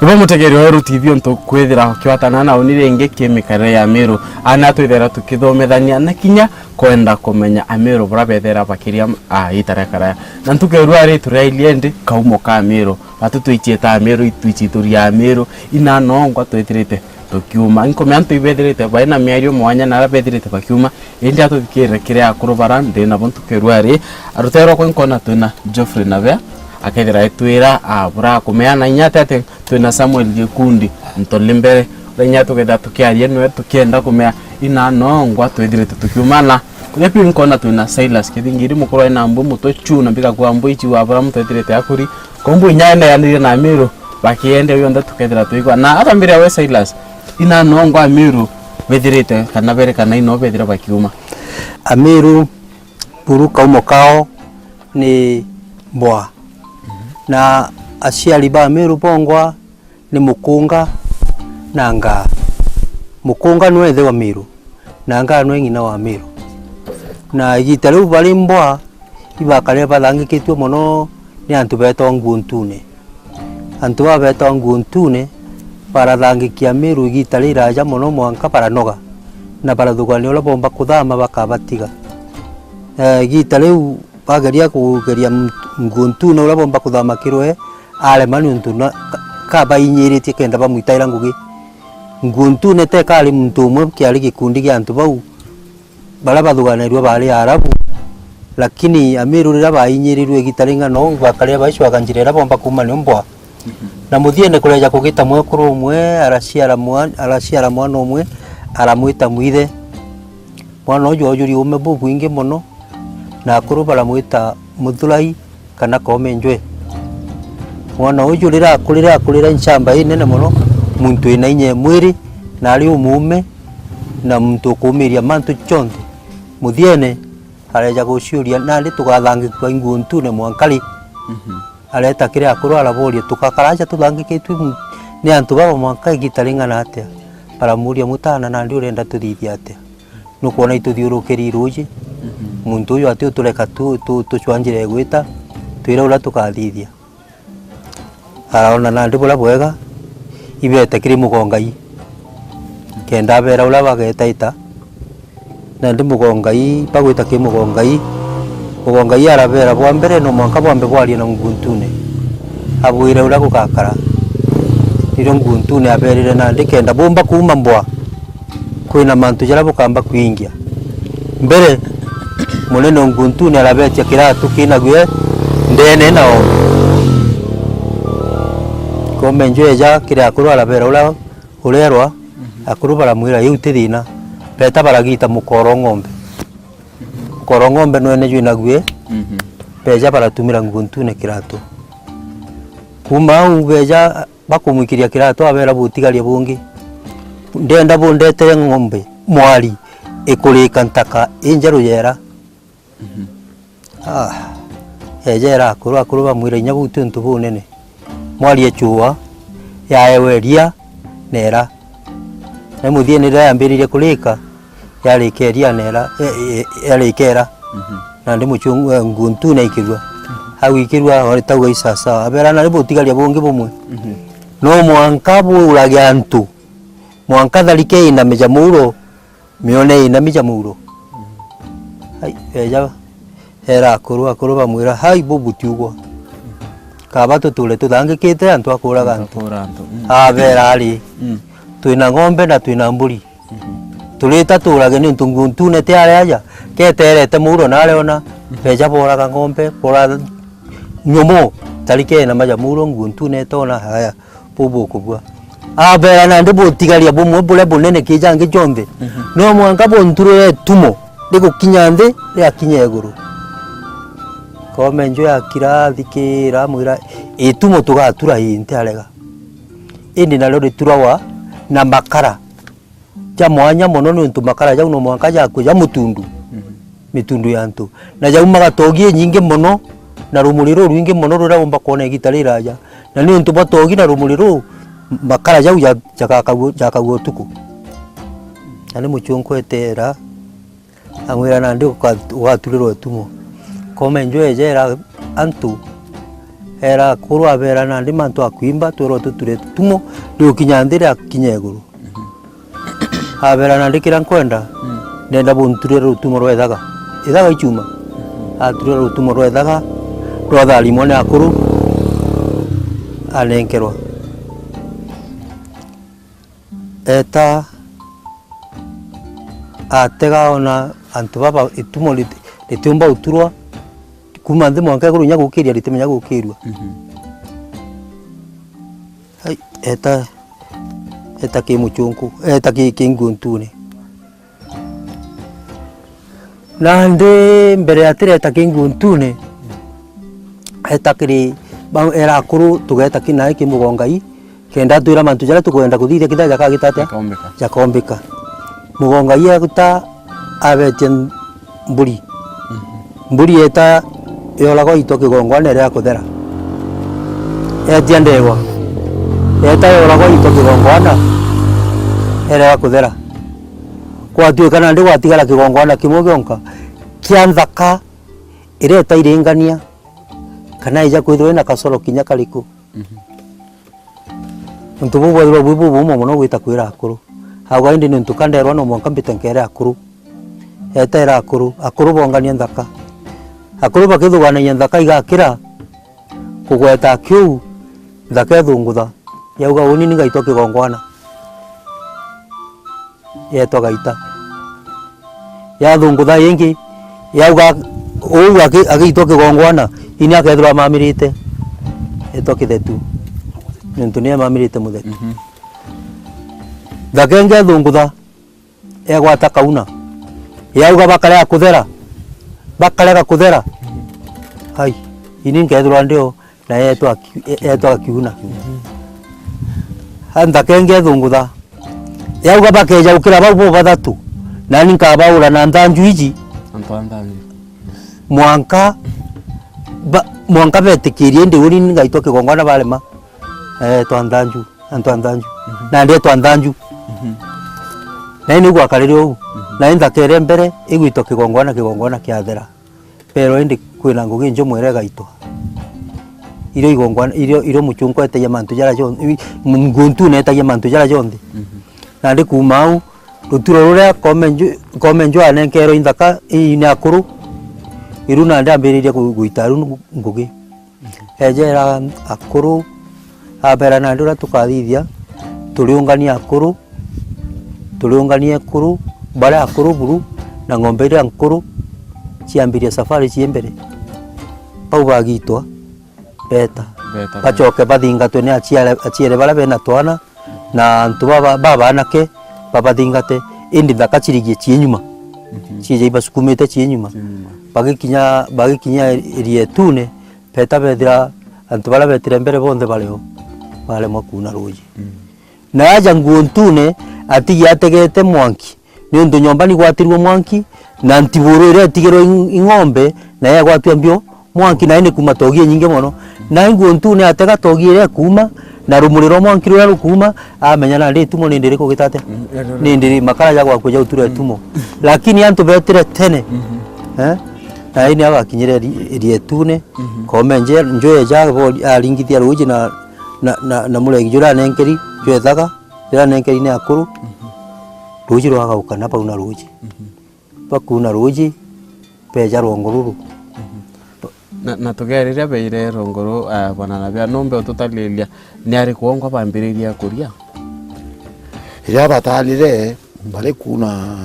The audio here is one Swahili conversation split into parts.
Kuba mutegeri wa Ru TV onto kwethira kiwatana na unirenge kemikare ya Meru ana twithera tukithomethania na kinya kwenda kumenya Ameru burabethera bakiria itarekara na ntukeru ari turailiendi kaumo ka Meru batutuichie ta Meru ituichituria Ameru ina nongwa twethirite tukiuma inkomya antu ibethirite baina miario mwanya na rabethirite bakiuma indi atuthikire kire akurubara ndina buntukeru ari arutero kwa nkona tuna Geoffrey Navea akethira etwira bura kumeana inyate ate twina Samuel Gikundi ntolimbere renya tuketha tukiarie nwe tukienda kumea ina nongwa twethirite tukiumana kulepi nkona twina Silas Kithingiri mukoro ina mbu mutochu na mbika kwa mbu ichi wa bura mutethirite akuri kombu inyaenda yanire na Meru bakiende yonda tukethira tuigwa na ata mbere we Silas ina nongwa Meru wethirite kana bere kana ino bethira bakiuma Ameru buru kaumo kao ni Mbwa na aciari ba Meru bongwa ni Mukunga na Ngaa. Mukunga nwe ithe wa Meru na Ngaa nwe ng'ina wa Meru na igita riu bari Mbwa ibakaria bathangikitwe muno ni antu betwa Nguntune. Antu ba betwa Nguntune barathangikia Meru igita riraja muno mwanka baranoga na barathugani ula bomba kuthama bakabatiga. Igita riu bageria kugeria Nguntune ula bomba kuthama kirwe alemani untuna kaba inyiritie kenda bamwitaira ngugi. Nguntune te kali muntu umwe kiari gikundi gia antu bau bara bathuganirwe bari Arabu lakini Ameru rira bainyirirwe igitaringa no bakaria baicwa kanjirera bomba kuma ni Mbwa na muthiene kureja kugita mwekuru umwe araciara mwana umwe aramwita mwithe mwana uyu oyuri ume bubu ingi muno na akuru baramwita Muthurai kana Komenjwe. Mwana uyu rira akurira inshamba inene muno muntu ina inye mwiri na ali umume na muntu kumiria mantu chonde muthiene areja guciuria na ndi tugathangikwa Nguntune mwankari areta kire akuru araboria tukakaraja tuthangikitwe ni antu baba mwanka igitaringana atia baramuria mutana na ndi urenda tuthithia atia nukuona ituthiurukiri ruji muntu uyu ati tureka tucwanjire gwita twira ula tukathithia araona na ndi bula bwega ibete kiri Mugongai kenda bera ula bagetaita na ndi Mugongai bagwita ki Mugongai arabera bwa mbere no mwanka bwa mbere bwari na Nguntune abwire ula gukakara iro Nguntune aberire na ndi kenda bomba kuma Mbwa kwina mantu jara bukamba kwingia mbere munene Nguntune arabetia kiratu kinagwe ndene nao Komenjwe ja kire akuru arabera ula urerwa akuru baramwira yuti thina beta baragita Mukoro Ng'ombe no ene jwina gwe beja baratumira Nguntune kiratu kuma ubeja bakumukiria kiratu abera butigaria bungi ndenda bondete ng'ombe mwari ikurika ntaka injeru yera ejera akuru bamwira inya butu ntubu nene mwari echuwa yaeweria nera na muthiene rira yambiririe kurika yarikeria nera yarikera na ndi muchungu Nguntune ikirwa hau ikirwa ori tauga isasa abera na ributigaria bungi bumwe no mwanka buragia antu mwanka tharike ina mijamuro mione ina mijamuro hai eja era akuru bamwira hai bubuti ugwa kabato tule tuthangikite antu akuraga antu abera ari twina ng'ombe na twina mburi tulita turage ni Nguntune te areja keterete muro na areona beja boraga ng'ombe bora nyomo tarike na maja muro Nguntune tona haya bubu kubwa abera na ndi butigaria bumwe bule bunene kijange jombe no mwanka bonturure tumo ndigukinya ndi ya kinyeguru Komenjwe akira thikira mwira itumo tugatura inte arega indi na rori turawa na makara ja mwanya mono ni ntu makara ja no mwanka ja kuja mutundu mitundu yantu na ja umaga togie nyinge mono na rumuriro rwinge mono rura bomba kone gitarira ja na ni ntu batogi na rumuriro makara ja jakagwo tuku ani muchunko etera amwira na ndi ugaturiro tumo Komenjwe jera antu era akuru abera nandi mantu akwimba twero tuture tumo ndukinya ndire akinya iguru abera nandi kira nkwenda nenda bunturira rutumo rwethaga ithaga ichuma aturira rutumo rwethaga rwathari mone akuru anenkerwa eta atega ona antu baba itumo litumba uturwa kuma nthi mwanka iguru nya gukiria litemenya gukirwa hai eta kimuchungu eta kinguntune na ndi mbere atire eta kinguntune eta kiri era akuru tugeta kinae kimugongai kenda twira mantu jara tukwenda kuthithia kithaja kagitate jakombika mugongai aguta abetie mburi eta yolago itoke gongwana ere akuthera etia ndegwa eta yolago itoke gongwana ere akuthera kwatuika na ndi gwatigara kigongwana kimwe gionka kia nthaka ireta iringania kana ija kwithwe na kasoro kinya kariku ntu bubwe bumo muno gwita kwira akuru hagwa indi ntu kanderwa no mwanka mbitenkere akuru etera akuru bongania nthaka akuru bakithugana nthaka igakira kugweta kiu nthaka ethungutha yauga uni ni gaito kigongwana yeto gaita ya thungutha yengi yauga uyu agito kigongwana ini akethwa mamirite eto kithetu ntu ni mamirite muthetu thakenge thungutha egwata kauna yauga bakare kuthera hai ini ngethwa ndio na yeto akiuna thakenge thungutha yauga bakeja ukira babo bathatu nani nkabaura na nthanju iji mwanka betikirie ndi uri ngaito kigongwana balema twanthanju na ndi twanthanju na ini gwakarire u na inthakere mbere igwito kigongwana kiathera pero indi kwina ngugi njo mwere gaito iro igongwana iro muchunko ete yamantu jara jo nguntu neta yamantu jara jonde na ndi kumau ruturo ruria komenjo anenkero inthaka ine akuru iruna ndambiririe guitaru ngugi ejera akuru abera na ndura tukathithia tuliungania akuru bara akuru buru na ng'ombe iria nkuru ciambiria safari ciembere pau bagitwa beta bachoke bathingatwe ni aciere bara bena twana na antu baba anake babathingate indi thaka cirigie cienyuma cije ibasukumite cienyuma bagikinya rietune peta bethira antu bara betire mbere bonthe bareo baremwa kuna ruji na aja nguntune atigi ategete mwanki ni undu nyomba ni gwatirwo mwanki na ntiburu ire atigirwo ing'ombe na ye gwatwa mbio mwanki na ine kuma togie nyinge mono na nguntune atega togie ire kuma na rumuriro mwanki rura rukuma amenya na ndi tumo nindiri kugitate nindiri makara ya gwakuja uture tumo lakini antu betire tene na ine abakinyire rietune komenje njoye jago alingithia ruji na murengi jura nenkeri jwethaga jura nenkeri ne akuru ruji rwagauka na pauna ruji pakuna ruji peja rongoruru na tugerire beire rongoro bana na bya nombe ututalilia ni ari kuongwa bambiriria kuria ira batalire bale kuna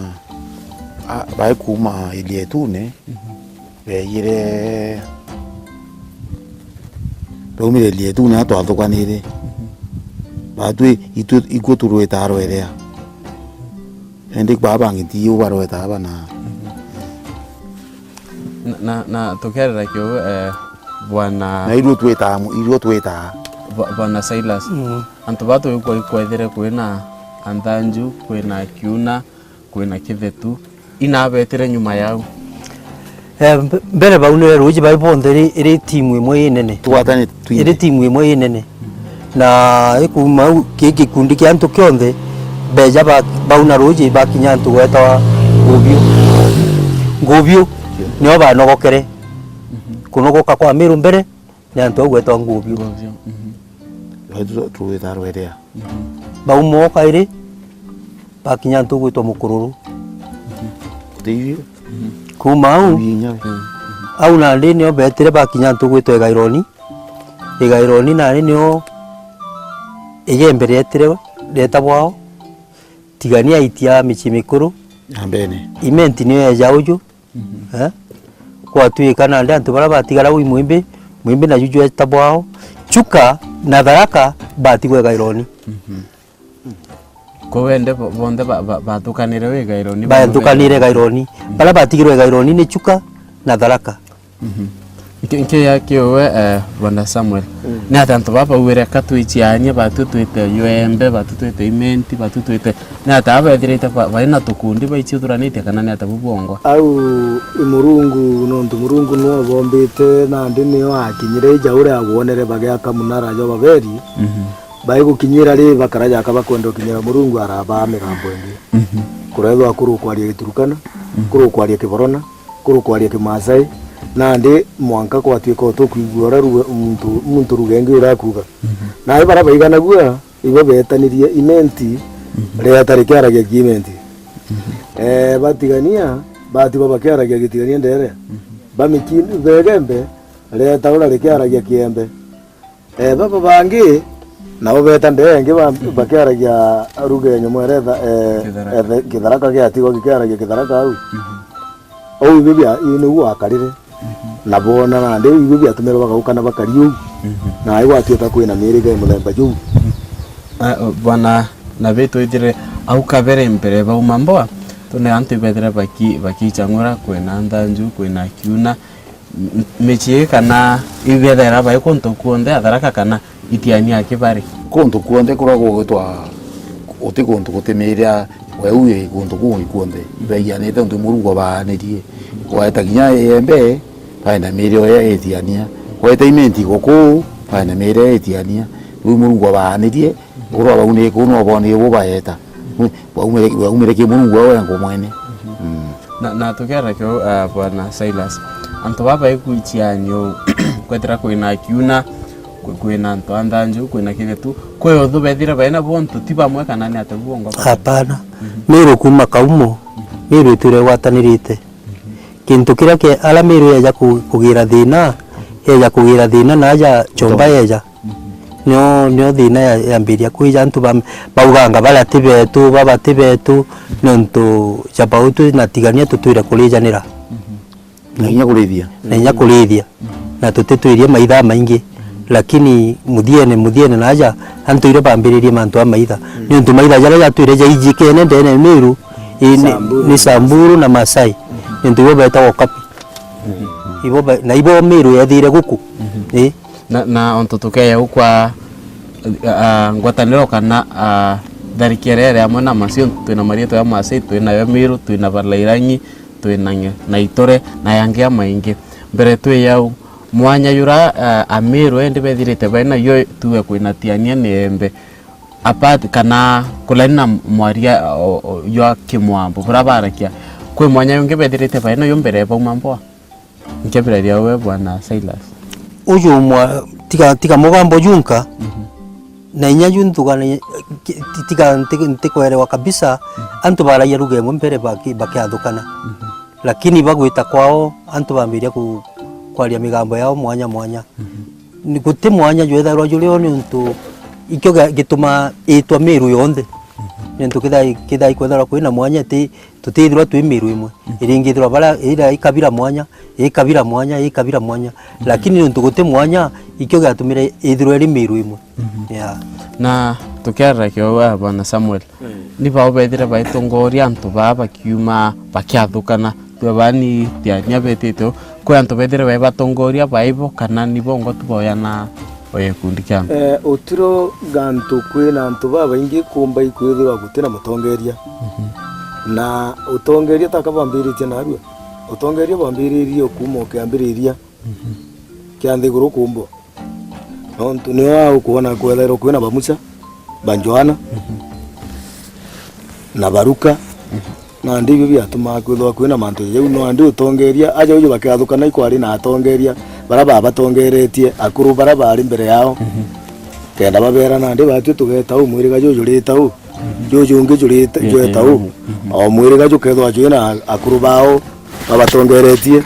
bai kuma ilietune beire Beumire lietune atwathukanire batwi iguturweta rwerea endi babangiti ubarweta bana na tukerera kyo bwana na iru tweta bwana Silas antu batu kwethire kwina anthanju kwina kiuna kwina kithetu inabetire nyuma yao mbere baunire ruji baibonde iri timu imwe inene twatane iri timu imwe inene na ikuma kiki kundi kia antu kyonthe beja bauna ruji bakinya antu gweta ngubyu nio banogokere kunogoka kwa miru mbere ni antu au gwetwa ngubio turuita rwerea baumo kairi bakinya antu gwetwa mukururu tiyo kuma au nandi nio betire bakinya antu gwetwa igaironi nari nio igembe rietire rietagwao tigania itia michi mikuru ambene imenti niyo eja uju gwatuika nandi antu bara batigara wi mwimbi na juju etabwao chuka na Tharaka batigwe gaironi ko wende bonde batukanire we gaironi batukanire gaironi bara batigirwe gaironi ni Chuka na Tharaka nke yake we Bwana Samuel ni atanto baba wire katwichiania batutwite yoembe batutwite imenti batutwite ni ataba edirite baina tukundi baichithuranite kana ni atabubongo au imurungu nontu murungu no bombite na ndini wakinyire jaure agwonere bagaka munara jo baberi baigukinyira ri bakaraja akabakwenda kinyira murungu araba migambo indi kurethwa kuru kwaria Giturukana kuru kwaria Kiborona kuru kwaria Kimasai nandi mwanka kwatuika tukuigura muntu rugengi urakuga na bara baigana gua ibo betanirie imenti ria tarikiaragia kimenti batigania batiba bakiaragia gitigania ndere bamikini begembe ria taura rikiaragia kiembe baba bangi nao beta ndenge bakiaragia ruge nyomweretha Kitharaka giatigwa gikiaragia Kitharaka au bibia inu wakarire na bona na ndio bibia tumero bagukana bakariu na ayo atuika kwina miriga mulemba juu Bwana na beto itire au kabere mbere ba umamboa tune antu bedere baki changura kwena ndanju kwena kiuna mechi kana ibedera ba ikonto kuonde Tharaka kana itiania kibari konto kuonde kurago gutwa utikonto gutemeria wewe konto kuonde ibeyane tonto murugo baanirie waetaginya embe paina mirio ya etiania weta imenti goku paina mirio etiania wi murugo baanirie urwa baune kuno bone bo baeta baumere ke murugo wa ngo mwene na tokera kyo Bwana Silas anto baba ikuichianyo kwetera kwina kiuna kwina ntandanju kwina kigetu kweyo thubethira baina bonto tibamwe kana ni atabongo hapana miru kuma kaumo miru ture watanirite kintu kira ke ala miru ya kugira thina naja chomba yeja nyo thina yambiria kuija antu bauganga bala tibetu baba tibetu nontu chapautu na tigania tutwire kulijanira na inya kulithia na tutitwirie maitha maingi lakini muthiene naja antu ire bambiririe mantu amaitha nontu maitha jara yatwire jaijikene ndene miru ni Samburu na Masai nontu ibo beta okapi ibo miru yathire guku na onto tukeya ukwa ngwataniro kana tharikirere amwe na macio twina marieto ya Masai twina ya miru twina Balairangi twina na Itore na yangia maingi mbere twiyau mwanya yura amiru ende bethirite baina yo tuwe kwina tiania nembe apart kana kulana mwaria yo kimwambo burabarakia kwe mwanya yonge bethirite baina yo mbere ba mambo nkebira ria we Bwana Silas uyu mwa tika mugambo junka na inya yuntugana tika ntikwerewa kabisa antu baraia ruge mbere bakiathukana lakini bagwita kwao antu bambiria kwaria migambo yao mwanya ni guti mwanya yetha rwajulio ni untu ikyo gituma itwa miru yonthe ntu kidai kwethara kwina mwanya ti tutithirwa twi miru imwe iringithirwa bara ira ikabira mwanya lakini ntu guti mwanya ikyo gatumire ithirwa ri miru imwe na tukera kyo Bwana Samuel ni bao bethira baitongoria antu baba kiuma bakiathukana twabani tiania betito kwa antu bethira batongoria baibo kana ni bongo tuboya na oye kundi kya utiro gantu kwina antu baba ingi kumba ikwithwa gutira mutongeria na utongeria takabambiritie narua utongeria bambiririe kuma kiambiriria kianthi guru kumbo nontu ni wao kuona kwethero kwina bamucha banjoana na baruka na ndivyo byatuma kwithwa kwina mantu yeu no andi utongeria aja uju bakiathukana ikwari na atongeria bara babatongeretie akuru bara bari mbere yao kenda babera nandi batwe tugeta umwiriga jujurita u jujungi jurita jweta u o mwiriga jukethwa jwina akuru bao babatongeretie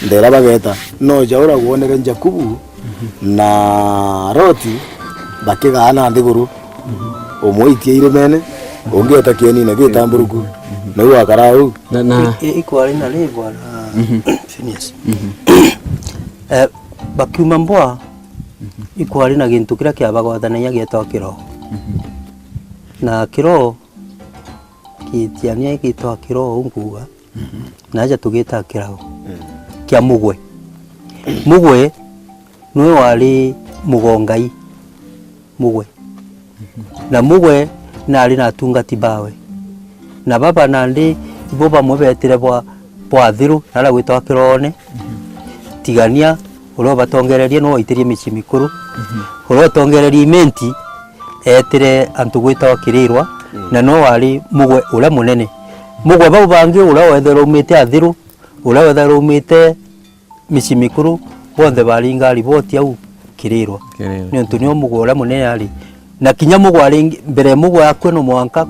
ndera bageta no jaura guonere Jakubu na Roti bakigana ndiguru umwitie iremene ungeta kieni na gitamburuku na wakarau na ikwari na lebwa Phineas bakiuma mbwa ikwari na gintu kira kia bagwathanagia gietwa kiroho na kiroho kitiania gitwa kiroho unguga naja tugita kiroho kia mugwe niwe wari mugongai mugwe na mugwe nari na tungati bawe na baba nandi ibo bamwe betire bwa thiru nara gwitwa kirone tigania ulo batongererie no waitirie mici mikuru ulo tongererie imenti etire antu gwitwa kirirwa na no wari mugwe ule munene mugwe babo bangi ule wethero umite athiru ule wethero umite mici mikuru bonthe bari ngari boti au kirirwa ni antu ni mugwe ule munene ari na kinya mugwe ari mbere mugwe akwe no mwanka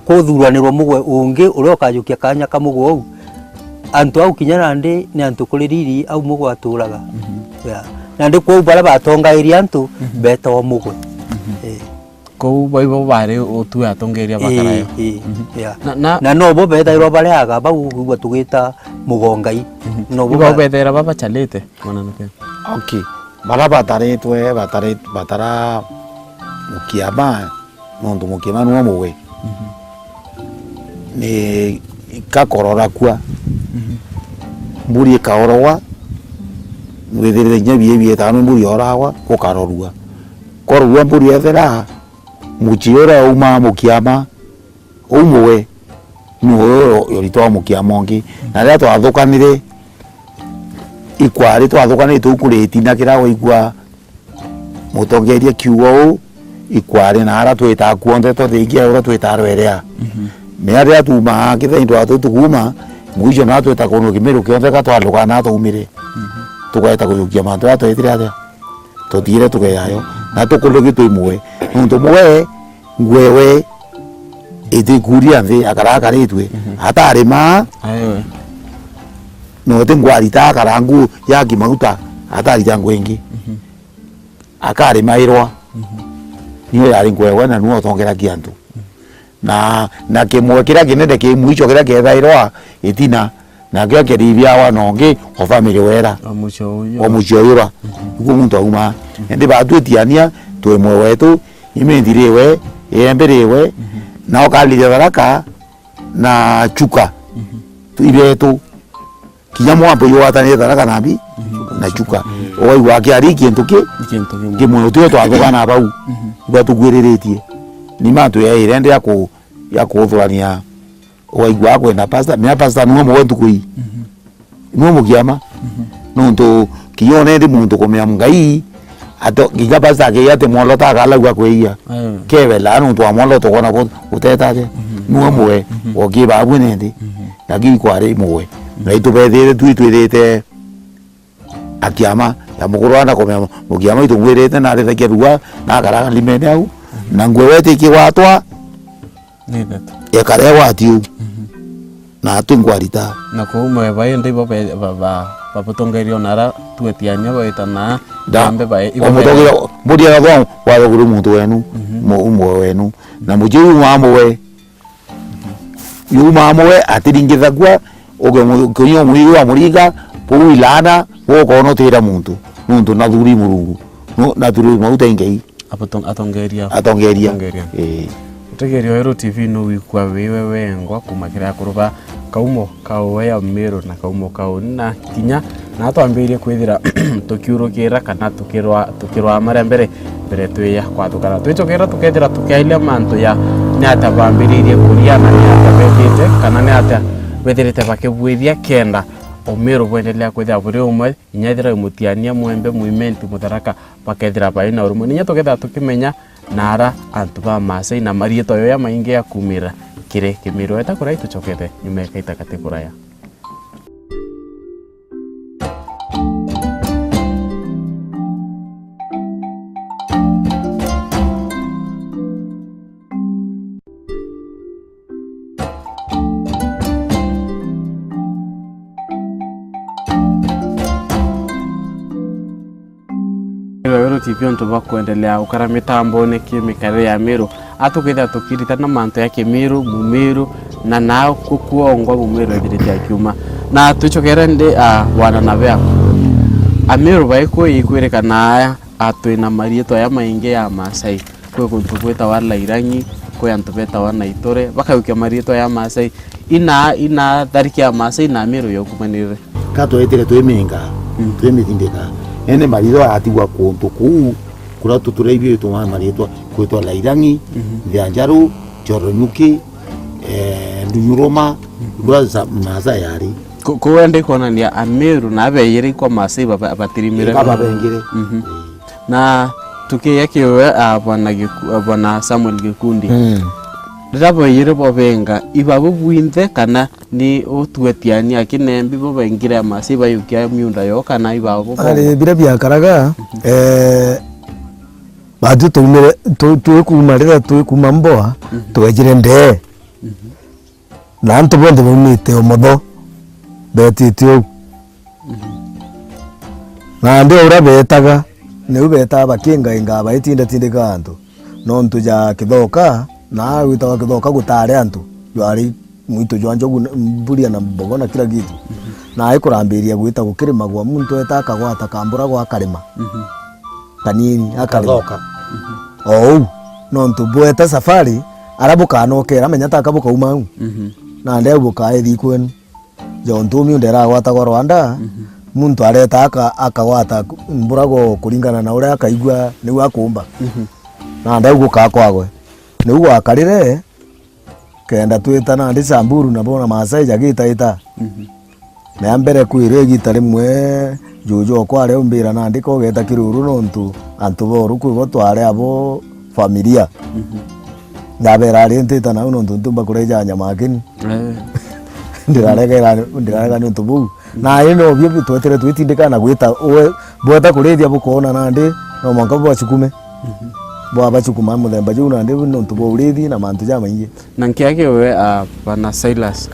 kuthuranirwo mugwe ungi ule ukajukia kanya ka mugwe au antu au kinya nandi ni antu kuliriri au mugwe aturaga nandi kwa bara batongairia antu betawo mugwe kou baibo bare otu atongeria bakarayo na no bo bethairwo bareaga bau gwa tugita mugongai no bo bethera baba chalete mwananake okay bara batara mukiama nondu mukiama no mugwe ni kakorora kwa mburi kaorowa wethire nyabie bie tano mburi orawa ukarorua korua mburi ethera muchiora uma mukiama umwe nuo yoritoa mukiama ongi na ria twathukanire ikwari twathukanire tukureti na kirago igwa mutongeria kiugo ikwari na ara twita kuonde twithikia ura twita rwerea me aria tuma kithindo atu tukuma mwijo na twita kono kimiru kionde ka twaluka na tumire tukaita kuyukia mantu atwitire atia tutire tugeyayo na tukulugi twimwe nundu mwe ngwewe itikuria nthi akarakaritwe atarima ayewe no tingwarita karangu ya kimauta atari jangu ingi akarima irwa niyo yari ngwewe na nuo tongera kiantu na kimwe kira kinende kimwicho kira kethairwa itina na kio kiribia wa nongi o family wera omucho yura uko muntu auma ndi batwitiania twemwe wetu imendiriwe yemberewe na okalire baraka na chuka ibetu kinyamo hapo yoatani baraka nabi na chuka oi wake ari kintuke kimwe tu twagana bau batugwereretie ni mantu ya irende ya kuthurania oi gwakwe na pasta mia pasta no mo tukui no mugiama nuntu kione ndi muntu komya mungai ato giga pasta ke yate molota gala gwa kweia kebe la nuntu amoloto kona ko utetaje no mwe ogiba abunende nagi kware mwe na itubethire twitwirite akiama ya mugurwana komya mugiama itungwirite na rethakia ruwa na karaga limene au na ngwewete kiwatwa nithetu ekarewa atiu na atungwarita na kumwe bae ndibo bapotongerio nara twetianya baitana dambe bae ibotogira muri athon wa guru muntu wenu mo umwe wenu na mujiu mamwe yuma amwe atiringithagwa ogenyo muiru wa muriga pou ilana wokono tira muntu na thuri murungu no na thuri mauta ingei atongeria tegerio Hero TV no wikwa wewe wengwa kumakira kuruba kaumo kawe ya Meru na kaumo kauni na kinya na twambirie kwithira tukiurukira kana tukirwa mara mbere twiya kwathukara twicokera tukethira tukaile mantu ya ni atabambiririe kuria na ni atabethite kana ni ata wethirite bakibwithia kenda Meru bwendelea kwithira buri umwe inyathira mutiania mwembe muimenti mutharaka bakethira baina urumwe ninya tuketha tukimenya nara antu ba Masai na marieto yo ya maingi ya kumira kire kimiro eta kurai tuchokete nyumeka itakate kuraya TV ntu bakuendelea ukara mitambone kimikare ya Meru atukitha tukiritana mantu ya Kimiru Mumiru na nao kukuongwa Mumiru ethirite akiuma na tuchokera ndi wana na bea Ameru baiko ikwirikana atwina marieto ya mainge ya Masai kwe kuntu kweta wala irangi kwe antu beta wana itore bakaukia marieto ya Masai ina thariki ya Masai na Ameru yokumanire kato etire tweminga twemitindika ene marieto atigwa kuntu ku kura tutureibio tuma marieto kwetwa lairangi Nyanjaru Choronyuki Nduyuroma kura za Masai yari kuwende kona ni Ameru na abeyire kwa Masai batirimire kama bengire na tuke yake we bwana Samuel Gikundi ndabo yire bobenga ibabo bwinthe kana ni otwetiani akinembi bobengira Masai bayukia miunda yo kana ibabo ari bira byakaraga badu tumire tukumarira tukumamboa twegire nde nantu bonde bumite omodo betitio na ndio urabetaga ni ubeta bakinga inga baitinde tindika antu no ntuja kithoka na witaga kithoka gutare antu yari muito jwanjo mburia na mbogona kila kitu na aikurambiria gwita gukirima gwa muntu etaka gwata kambura gwa karima kanini akarithoka no ntubweta safari arabuka nokera menya takabuka umau na ndebuka ethi kwenu jontumi ndera gwata gwa Rwanda muntu areta akagwata mburago kuringana na uria akaigua niwe akumba na ndeguka kwagwe niwe akarire kenda twitana ndi Samburu na bona Masai jagita na mbere kwire gita rimwe jojo kware umbira na ndiko geta kiruru nontu antu boru kubo tware abo familia ndabera rente na nontu ntumba kureja nyama akini ndirarega ni ntubu na ino byo bitwetere twitindikana gwita bweta kurethia bukona nandi no mwanka bwa chukume bwa bachukuma muthemba ju nandi no ntubu urethi na mantu ja maingi na nkiage we bana Silas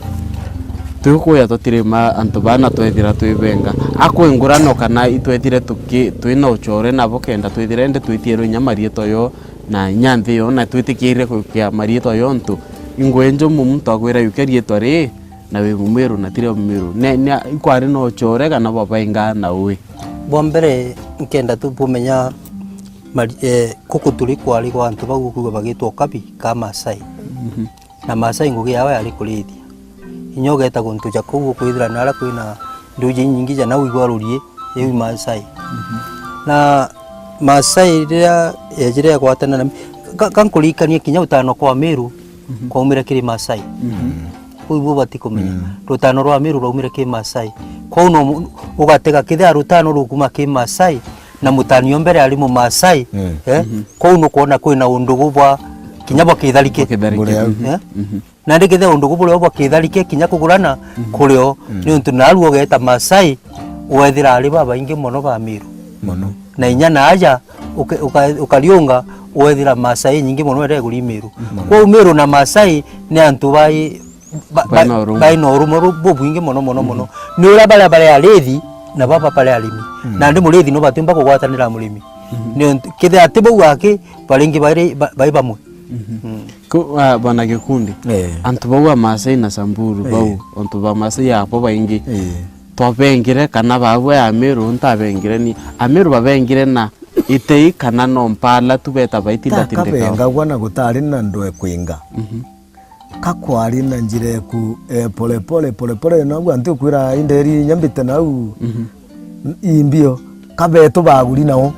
tukuya tutirima antu bana twethira twibenga akwengurano kana itwethire twina uchore nabo kenda twethire ndi twitiero nyamarieto yo na nyanthi yo na twitikire kukia marieto yo ntu ingwenjo mumuntu agwira yukerieto ri na we Mumiru na tire Mumiru ne kwari no chore kana babainga na we bombere nkenda tu pumenya kuku tuli kwari kwa antu bagukuga bagitwo kabi ka Masai na Masai ngugi yawe ari kurithia inyogeta guntu ja kugu kwithira nara kwina nduji nyingi ja nawe igwarurie yewi Masai na Masai ria ejire gwatana na kankulikania kinya utano kwa Meru kwa umira kiri Masai kuibu batikumenya rutano rwa Meru raumira ki Masai kwa uno ugatega kithia rutano rukuma ki Masai na mutanio mbere ari mu Masai kwa uno kuona kwina undugu bwa kinya bakitharike na ndikithe undugu bwa bakitharike kinya kugurana kurio ni untu naruo geta Masai wethira ari baba ingi mono ba Meru mono na inya na aja ukaliunga wethira Masai nyingi mono ere guri Meru kwa Meru na Masai ni antu bai no rumo bubwingi mono ni ura bare arithi na baba pale alimi na ndi murithi no batimba kugwatanira murimi ni kithe atibu wake baringi bai bamwe ko bana Gikundi antu bawa Masai na Samburu bau antu ba Masai apo baingi twabengire kana bawe Ameru ntabengire ni Ameru babengire na itei kana no mpala tubeta baitinda tindeka kabenga gwana gutari na ndwe kwinga kakwari na njire ku pole nabwo antu kwira inderi nyambite nau imbio kabeto baguri nao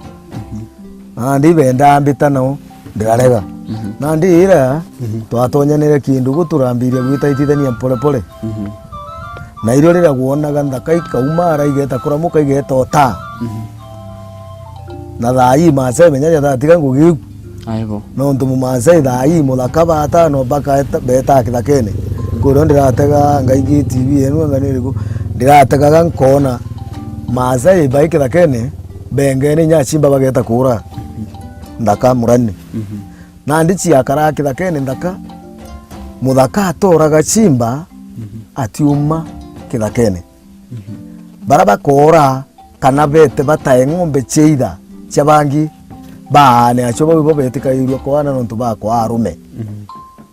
andi benda ambita nao ndirarega nandi ira twatonyanire kindu guturambirie gwitaitithania pole na irio rira guonaga ndaka ikauma araigeta kuramuka igeta ota na thai Masai menya thatiga ngugi aibo no ntu Masai thai muthaka bata no baka beta kithakene kurio ndiratega ngaigi TV enu nganiriku ndiratega nkona Masai bai kithakene bengene nya chimba bageta kura ndaka murani na ndichi akara kithakene ndaka muthaka atoraga chimba atiuma kithakene baraba kora kana bete batae ng'ombe cheida chabangi baane acio bau betikairio kwana nontu bakwa arume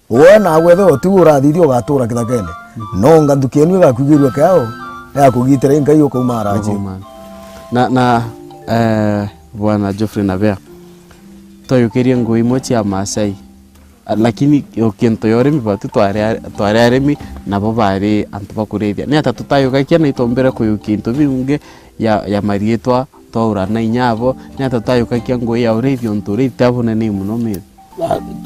wona agwethe otigura thithi ugatura kithakene no nganthukienu gakwigirwe kao ya kugitira ingai ukauma araji na bwana Geoffrey Nabea toyukirie ngui mochi ya Masai lakini okinto yoremi batu tware aremi nabo bari antu bakurethia ni ata tutayukakia na itombere kuyukinto biunge ya marietwa twaura na inyabo ni ata tutayukakia ngui ya urethio nturi tabone ni muno mire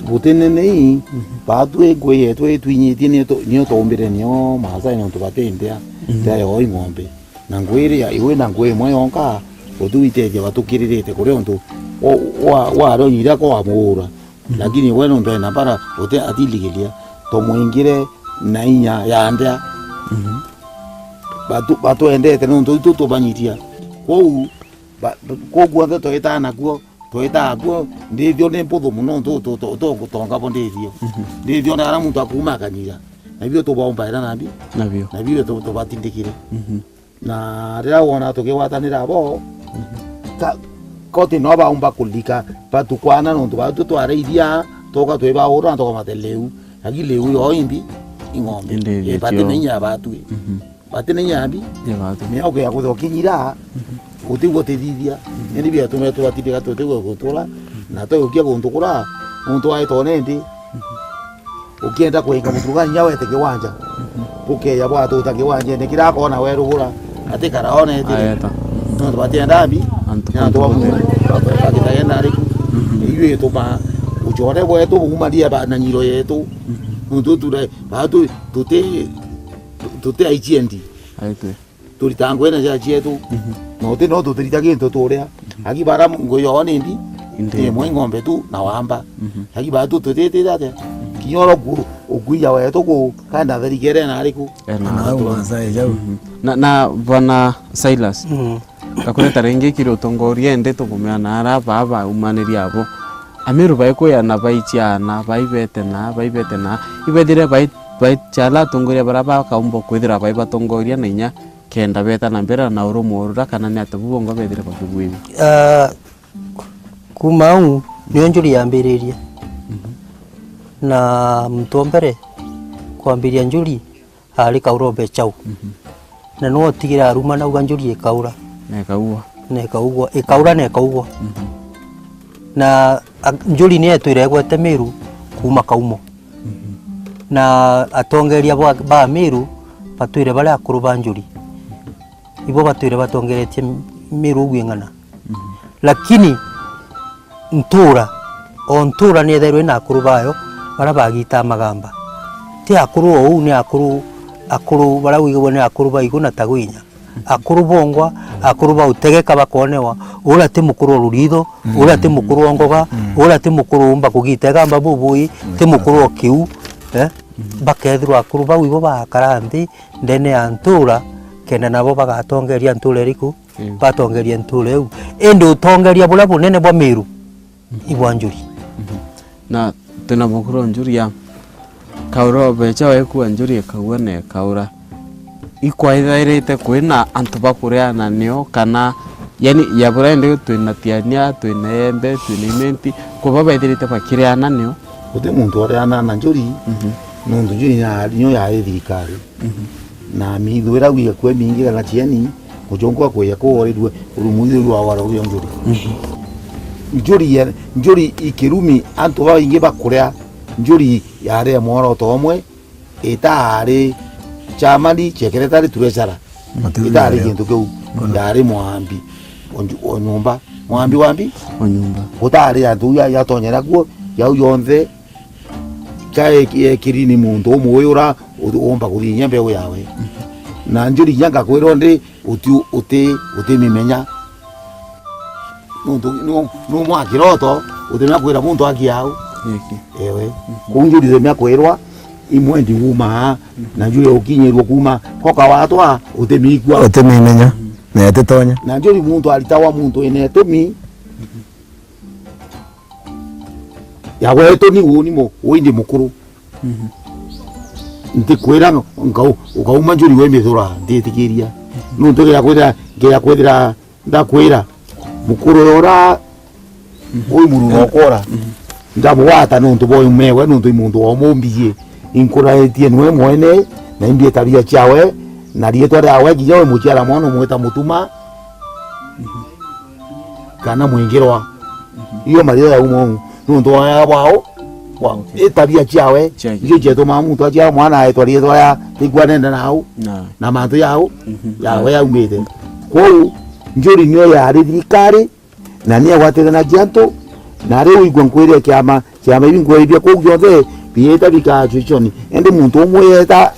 butene nei batu ngui yetu etwinyitie ni tombere nio Masai no tubatendea ya oi ng'ombe na ngui ya iwe na ngui mwe yonka otuiteje batukiririte kuri ontu wa ronyira ko amura lakini wewe ndo inapara ote atiligelia to muingire na inya ya ndea batu endete no to banyitia ko guanda to eta na guo to eta guo ndivyo nempodo muno to kutonga bondevio ndivyo na muntu akuma kanyira na byo to baomba era nabi na byo to batindikire na rera wona to ke watanira bo kote no baomba kulika patukwana no to twareithia toka tweba ora toka mateleu agi leu yo imbi ing'ombe patene nya batu patene nya bi me oke akudo kinyira utigo tethithia ni bia tume twatithia tutego gutura na to ukia kuntukura muntu aitone ndi ukienda kuinga mutuga nya wete kiwanja uke ya bwa tuta kiwanja ne kira kona werugura ate karaone ete no twatienda bi na to amu akitaenda ariku iyo to ba ujore wetu umadia ba na nyiro yetu muntu ture batu tute aichiendi aite turitangwe na jachetu no te no tutirita kintu turia aki bara ngoyo nindi inde mwe ng'ombe tu na wamba aki batu tutete date kinyoro guru uguya wetu ku kanda therigere na ariku na Masai jau na bwana Silas kakureta renge kiro tongoria ende to kumeana ara baba umaniri abo amiru baiko ya na baichiana baibete na ibedire bai chala tongoria baraba kaumbo kwithira bai batongoria na inya kenda beta na mbera na urumurura kana ni atabubongo bedire bakugwibi kumau niyo njuri yambiriria na mtombere kwambiria njuri ari kaurobe chau na no tigira aruma na uga njuri ekaura ekaura na njuri ni etwire gwete miru kuma kaumo na atongeria ba miru batwire bale akuru ba njuri ibo batwire batongeretie miru gwingana lakini ntura ni etherwe na akuru bayo bara bagita magamba ti akuru ou ni akuru bara wigwe ni akuru baigu na tagwinya akuru bongwa akuru ba utegeka bakonewa ura ti mukuru rurido ura ti mukuru ongoga ura ti mukuru umba kugitega mbabubui ti mukuru okiu bakethirwa akuru ba wibo bakaranthi ndene antura kenda nabo bagatongeria ntura riku batongeria ntura eu ende utongeria bula bunene bwa miru ibwa njuri na tena mukuru njuri ya kauro becha weku njuri kawane kaura ikwaithairite kwina antu bakureana nio kana yani yabura ndio twinatiania twinembe twinimenti kuba baithirite bakireana nio ute muntu areana na njuri nundu njuri ya nyo ya thirikari na mithwira wiga kwe mingi kana chieni kujongo kwe ko oridwe urumuithiri wa wara uyo njuri ikirumi antu ba ingi bakurea njuri yare moro tomwe itari chamani secretary treasurer itari kintu keu ndari mwambi onyumba mwambi onyumba utari antu ya tonyera kuo ya yonthe kae kirini muntu umuyura umba kuthinya mbeu yawe na njuri nyanga kwirwo ndi uti mimenya muntu no mwakiroto utemya kwira muntu akiau ewe kunjuri zemya kwirwa imwe ndi uma na njuri ukinyirwo kuma koka watwa utemigwa utemimenya na etetonya na njuri muntu alitawa muntu ene tumi ya weto ni unimo uindi mukuru nti kwira ngau ukauma njuri we mithura nditikiria nuntu ya kwira ndakwira mukuru ora uyu muru okora ndamwata nuntu boy mewe nuntu imundu omumbiye inkuraetie nwe mwene na imbie tabia chawe na rietwa ryawe giyo muchiara mwana mweta mutuma kana mwingirwa iyo mario ya umo nuntu ya wao wa tabia chawe giyo jeto mamu to cha mwana etwa rietwa ya tigwane nao na mantu yao yawe ya umete ko njuri nyo ya ririkari na niya wategana janto na rĩu igua nkwĩre kĩama ibi nkwĩrithia kũu gĩothe biĩta bikachuchoni ende muntu ũmwe etha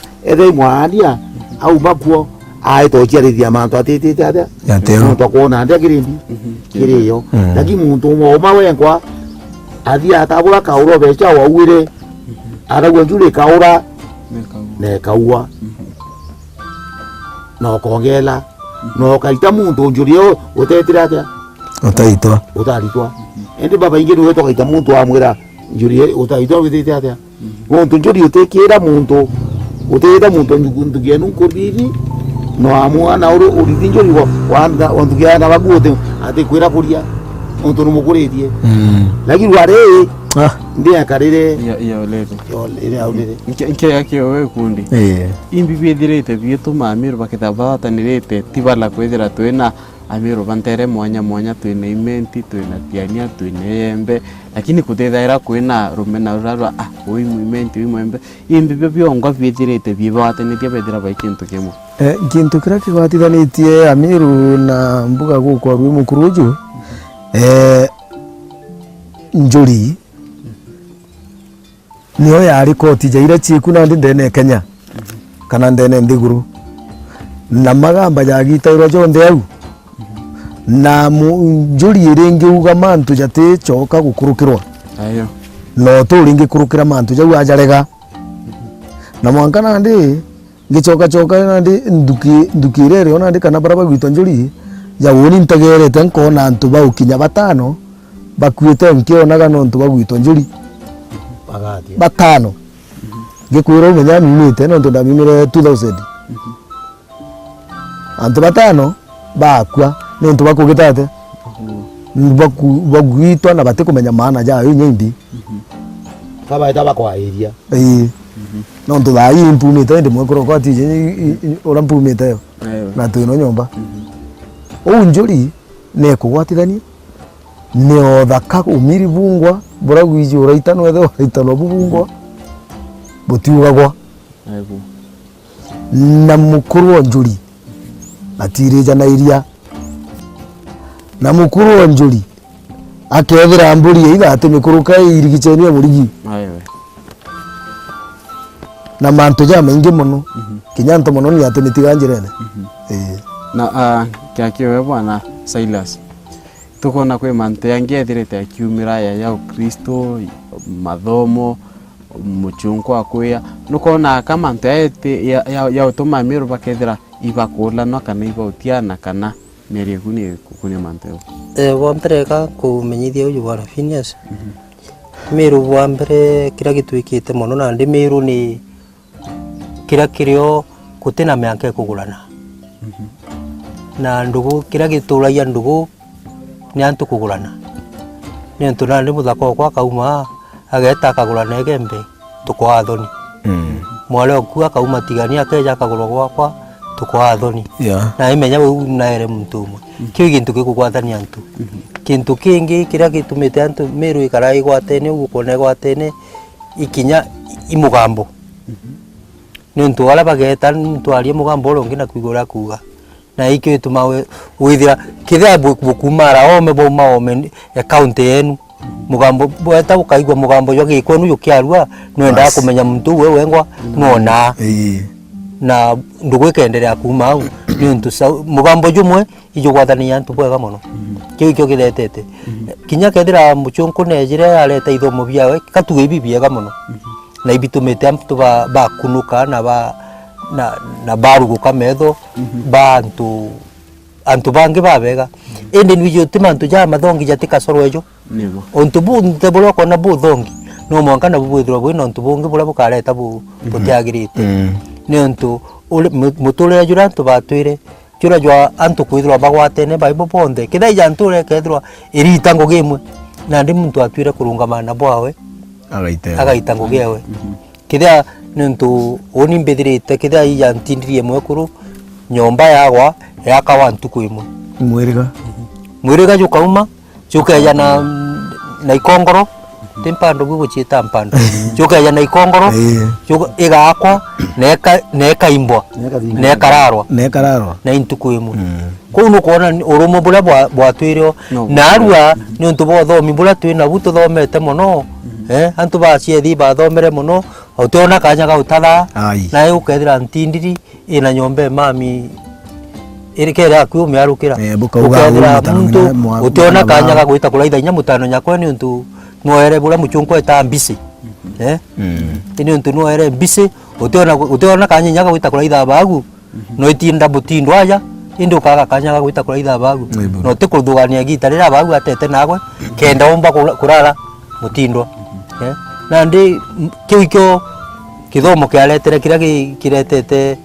imwaania auma kuo aĩtociarithia mantu atĩtĩte atĩa muntu akuona ndĩa kĩrĩndi kĩrĩyo lakini muntu ũmwe ũma wenkwa athia atabũra kaũra beca wauĩre aragua njũrĩ kaũra nekaua nokongela nokaita muntu njũrĩ ũtetĩre atĩa utaitwa ende baba ingi niwe tokaita muntu amwira njuri utaitwa withite atia muntu njuri utekira muntu ndugia nunkuriri no amwa na uri njuri wanda ondugia na baguote ate kwira kuria muntu numukuritie lakini ware ndia karire ya olere nke yake wewe kundi imbi bithirite bietu mamiro bakitabatanirite tibala kwithira twina amiro bantere mwanya twina imenti twina tiania twina embe lakini kuthethaira kwina rumena rurarwa uyu imenti uyu mwembe imbi byongwa bithirite bibatanitie bethira baikintu kimwe kintu kira kigwatithanitie amiru na mbuga gukwa rwi mukuruju njuri niyo yari koti jaira chiku nandi ndene Kenya kana ndene ndiguru na magamba jagitairwa jonde au na njuri iringi uga mantu jate choka gukurukirwa ayo no turingi kurukira mantu jau ajarega na mwanka nandi ngichoka nandi ndukirere ona ndi kana baraba gwitwa njuri ya woni ntagerete nkona antu baukinya batano bakwite nkionaga no ntu bagwitwa njuri batano ngikwira umenya mimite no ntu ndamimire 2000 antu batano bakwa no ntu bakugitate bagwitwa na bate kumenya maana jayo nyimbi kaba itaba kwa area no ntu bayi impumite ndi mwekoro kwa tije ora mpumite yo na tu no nyomba njuri ne kugwatithania ne othaka umiri bungwa bora gwiji uraita no etho uraita no bungwa butiugagwa na mukuru wa njuri atirija na iria na mukuru wa njuri akethira mburi ida ate mikuruka irigichenia murigi na mantu ja maingi muno kinyanto muno ni ate nitiganjirene na kyakiwe bwana Silas tukona kwe mantu yangi ethirite akiumira ya Kristo mathomo muchunko akwia nukona kama mantu ya utuma miru bakethira ibakula no kana ibautiana kana merie kuni mantu wa mpereka kumenyithia uyu bwana Phineas miru wa mbere kira gitwikite muno na ndi miru ni kira kirio kutina meanke kugulana na ndugu kira gituragia ndugu ni antu kugulana ni antu na ndi muthako kwa kauma ageta akagulana egembe tukwa thoni mwale okuwa kauma tigania akeja akagulwa gwakwa tukwa thoni na imenya we na ere muntu umwe kio gintu gikugwathania antu kintu kingi kira gitumite antu miru ikara igwatene ugukone gwatene ikinya imugambo ni ntu wala bageta ntu alie mugambo urongi na kwigura kuga na ikio ituma withira kithia bukumara ome boma ome account yenu mugambo bweta ukaigwa mugambo yo gikwenu yukiarua nwenda kumenya muntu we wengwa nona na ndugu ikenderea kuma au ni ntu mugambo jumwe ijugwathania ntu bwega muno kio kiretete kinya kendira muchunku nejire areta ithomo biawe katuge ibi biega muno na ibitumite amtu bakunuka na barugu kametho antu bangi babega ende nijo timantu ja mathongi jatika sorwejo nibo ontu bu ntebolo kona bu thongi no mwanka na bubwithirwa bwino ontu bungi bula bukareta butiagirite ni ontu mutule jura antu batwire jura jwa antu kwithirwa bagwatene baibo bonde kithai ja ntule kethirwa iritango gemwe na ndi muntu atwire kurungamana bwawe agaite agaita ngugewe kithia nuntu oni mbethirite kithia iya ntindirie mwekuru nyomba yagwa yakawa ntuku imwe mwiriga jukauma jukeja na ikongoro timpando guguchita mpando jukeja na ikongoro igakwa neka imbwa nekararwa na intuku imwe kuno kuona urumo bula bwatwirio narua ni untu bothomi bula twina buto thomete muno antu baciethi bathomere muno utiona kanya ga utatha na ukethira ntindiri ina nyombe mami irikera ku miarukira ukethira muntu utiona kanya ga gwita kulaitha inya mutano nyakwe ni untu noere bula muchunko eta mbisi ni untu noere mbisi utiona kanya nya ga gwita kulaitha bagu no itinda butindo aya indi ukaga kanya ga gwita kulaitha bagu no tikuthugania gitarira bagu atete nagwe kenda umba kurara mutindo na ndi kiukyo kithomo kialetere kira kiretete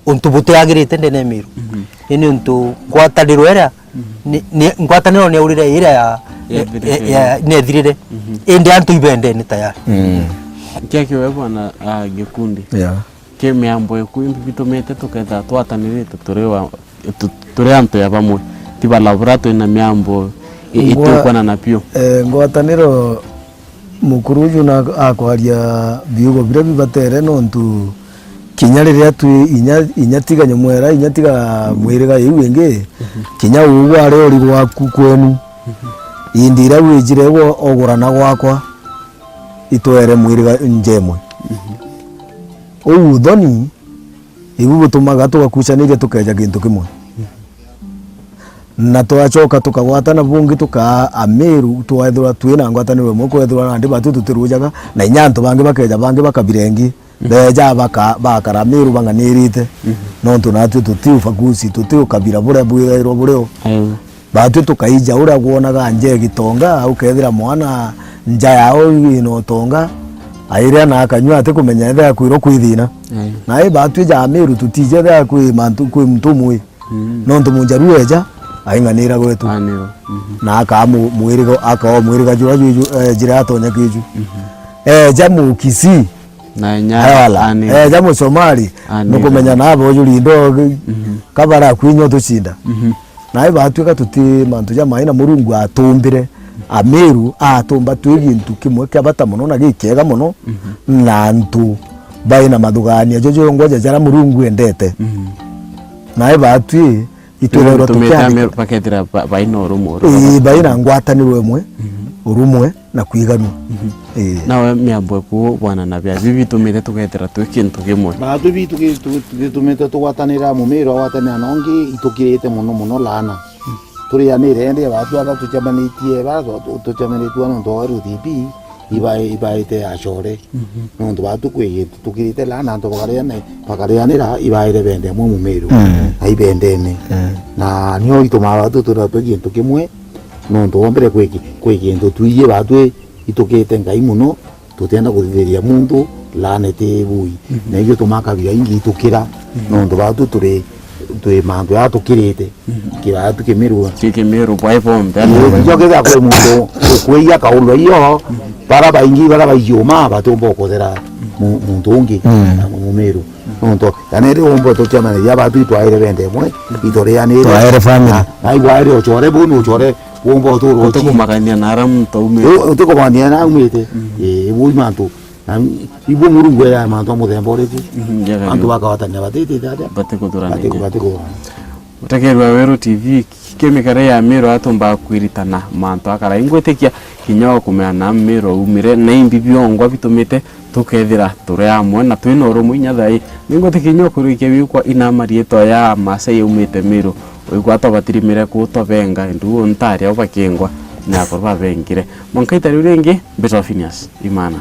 untu butagirite ndene miru ini untu ngwataniro era ngwataniro ne urire ira ya ne thirire indi antu ibende ni tayari kiakyo bwana gikundi ke miambo ekwimbi bitumete tuketha twatanirite turi antu ya bamwe tiba laborato ina miambo itukwana na pio ngwataniro mukuru uyu na akwaria biugo bire bibatere nontu kinya riria tu inyatiga nyamwera inyatiga mwiriga iu ingi kinya ugu ari ori gwaku kwenu indira wijire go ogurana gwakwa itwere mwiriga njemwe thoni ibu butumaga tugakucanire tukeja kintu kimwe na twachoka tukagwatana bungi tuka Amiru twethura twina ngwataniro mwe kwethura ndi batu tutirujaga na inyanto bangi bakeja bangi bakabirengi beja bakara Amiru banganirite nontu natu tutiufagusi tutiukabira bure bwiro bureo batu tukaija ura kuonaga nje gitonga ukethira mwana nja yao ino tonga airia na akanywa ate kumenya etha kwiro kwithina na batu ja Amiru tutije etha kwi mantu kwi mtumwe nontu munjaru eja ainganira gwetu na akamu mwirigo akao mwiriga jura juju jira atonya kiju jamu Kisii na nyala jamu Somali nukumenya nabo juri ndo kabara kwinyo tucinda na batuika tuti mantu ja maina Murungu atumbire Amiru atumba twigintu kimwe kyabata muno na gikega muno na ntu baina madugania jojo ngoja jara Murungu endete na batwi itwero tukiamira paketira baina urumwe baina ngwataniro emwe urumwe na kwiganu nawe miambo ku bwana na bya bibi tumite tuketira twikintu kimwe batu bitu tumite tugwatanira mumiro watanira nongi itukirite muno lana turi anire ende batu aba tuchamanitie bazo tuchamanitie no ndoru tipi ibaite ashore no ndo batu kwe tukirite lana ndo bakarianira ibaire bende mu mumiro ai bendene na nyo itoma batu turapegintu kimwe no ndo ombere kwekintu tuiye batu itukite ngai muno tutenda kuthiria muntu lana te bui na iyo tumakabira ingi itukira no ndo batu turi mandu ya tukirite kira tukimirwa bwa bombe njogeza kwe muntu kweya kaulo iyo para baingi bara bayoma batombo kodera muntu ungi mumeru nonto yanere ombo to chama ya batu twaire bende mwe itore yanere twaire family ai waire ochore bunu ochore ombo to ro to kumakania naram to ume to kumania na umete bui mantu ibu Murungu ya mantu muthembo riku antu bakawatania batete dada bateko utakerwa Weru TV kemikare ya Amiru atomba kwiritana mantu akara ingwetekia kinyo kumena Amiru umire na imbibio ngwa bitumite tukethira turi amwe na twina urumu inyathai ningwetekia kinyo kurike bikwa ina marieto ya Masai umite Miru uigwato batirimire kutobenga ndu ntari obakengwa na korba bengire monkaita rirengi Betofinias imana